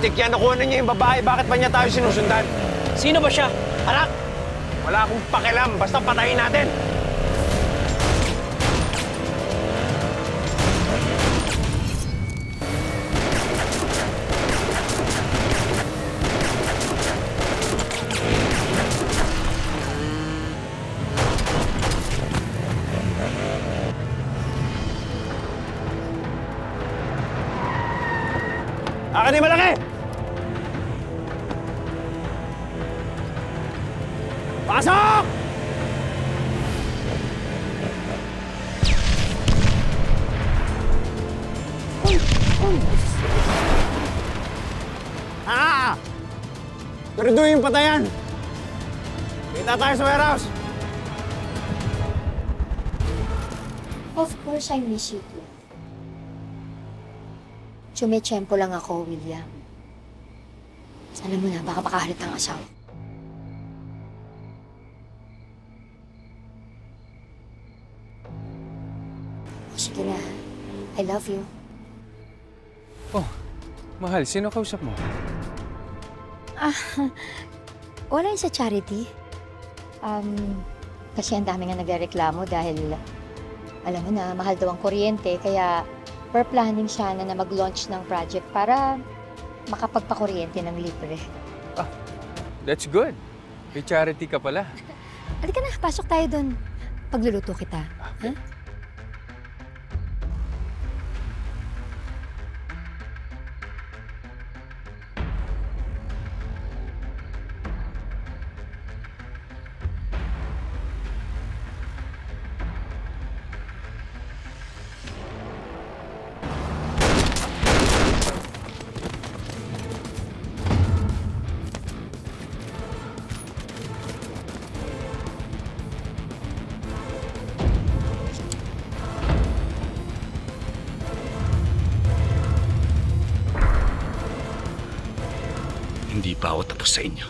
Tik yan, nakuha na niya yung babae. Bakit pa niya tayo sinusundan? Sino ba siya? Anak! Wala akong pakialam. Basta patayin natin. Akin yung malaki! Pasok! Turiduhin yung patayan! Kita tayo sa warehouse! Of course, I miss you too. Tsumechempo lang ako, William. Sana mo na, baka makahalata ang asawa. Sige na, I love you. Oh, mahal, sino kausap mo? Wala yun sa charity. Kasi ang dami nga nagreklamo dahil alam mo na, mahal daw ang kuryente, kaya planning siya na mag-launch ng project para makapagpakuryente ng libre. Ah, that's good. May charity ka pala. Halika na, pasok tayo doon. Pagluluto kita. Okay. Huh? Hindi pa ako tapos sa inyo.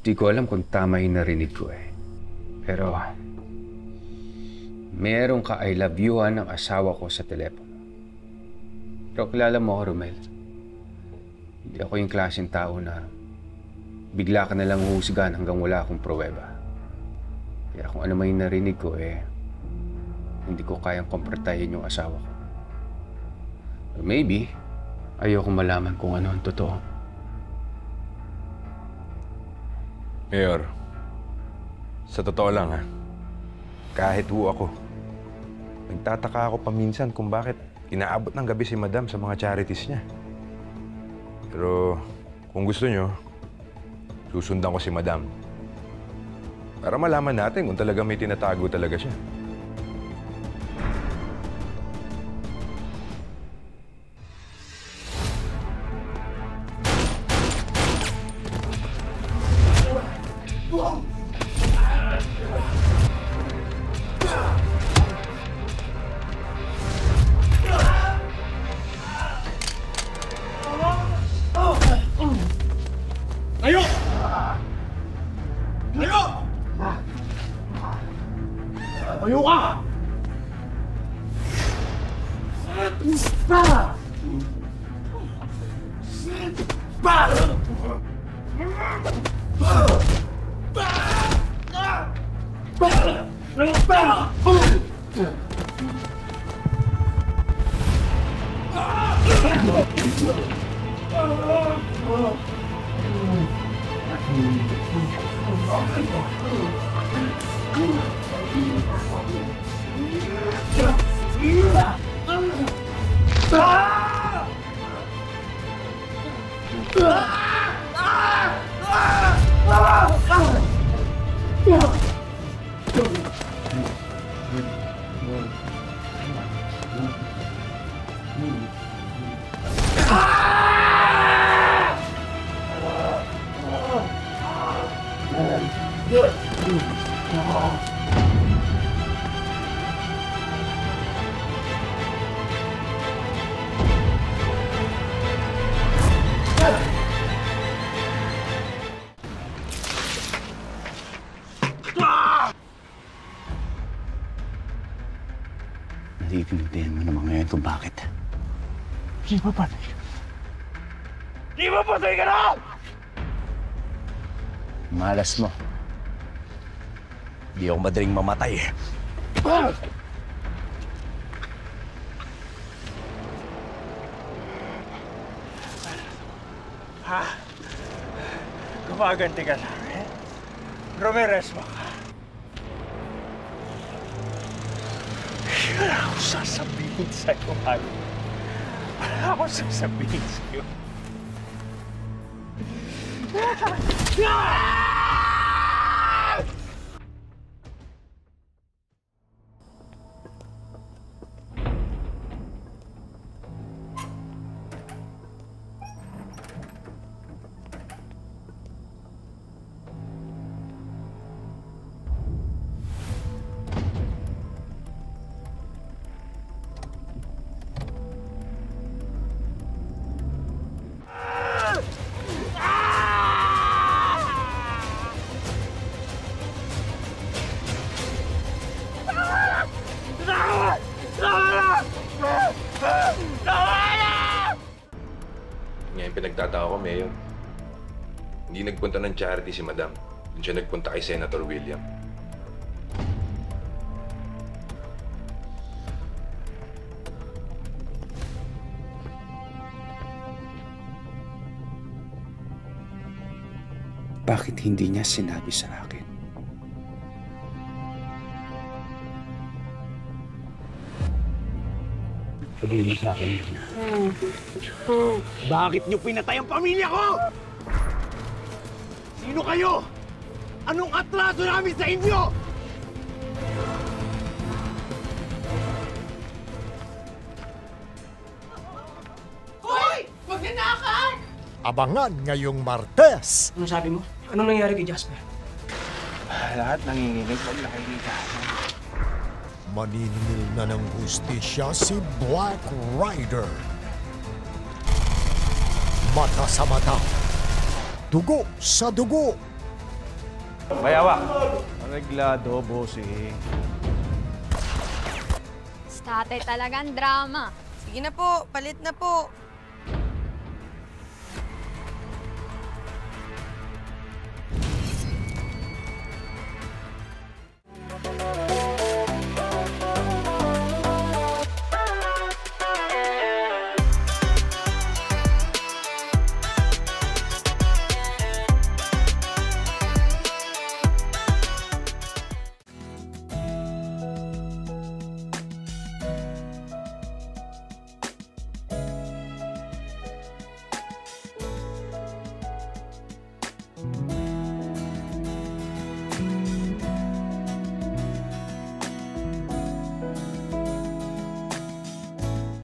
Di ko alam kung tama yung narinig ko eh. Pero, merong ka-I love you-han ng asawa ko sa telepono. Pero kilala mo ako, Romel. Hindi ako yung klaseng tao na bigla ka nalang uhusgan hanggang wala akong pruweba. Kaya kung ano man yung narinig ko eh, hindi ko kayang komportahin yung asawa ko. Or maybe, ayokong malaman kung ano ang totoo. Mayor, sa totoo lang ha, kahit ho ako, Nagtataka ako paminsan kung bakit inaabot ng gabi si Madam sa mga charities niya. Pero kung gusto nyo, susundan ko si Madam. Para malaman natin kung talaga may tinatago talaga siya. Naiintindihan mo naman ngayon kung bakit. Di ba patay? Di ba patay ka na?! Malas mo. Di ako madaling mamatay. Gumaganti ka lang, eh? Ramirez mo ka. Wala akong sasabihin sa'yo, Mario. Wala akong sasabihin sa'yo. Ngayon pinagtataka ko, Mayor. Hindi nagpunta ng charity si Madam. Doon siya nagpunta kay Senator William. Bakit hindi niya sinabi sa akin? Sabihin mo sa akin. Bakit niyo pinatay ang pamilya ko? Sino kayo? Anong atraso namin sa inyo? Hoy! Magnanakan! Abangan ngayong Martes. Ano sabi mo? Anong nangyari kay Jasper? Lahat nanginginig pag nakikita. Maniningil na ng hustisya si Black Rider. Mata sa mata. Dugo sa dugo. Bayawa! Areglado, bossing. Tatay talagang drama. Sige na po, palit na po.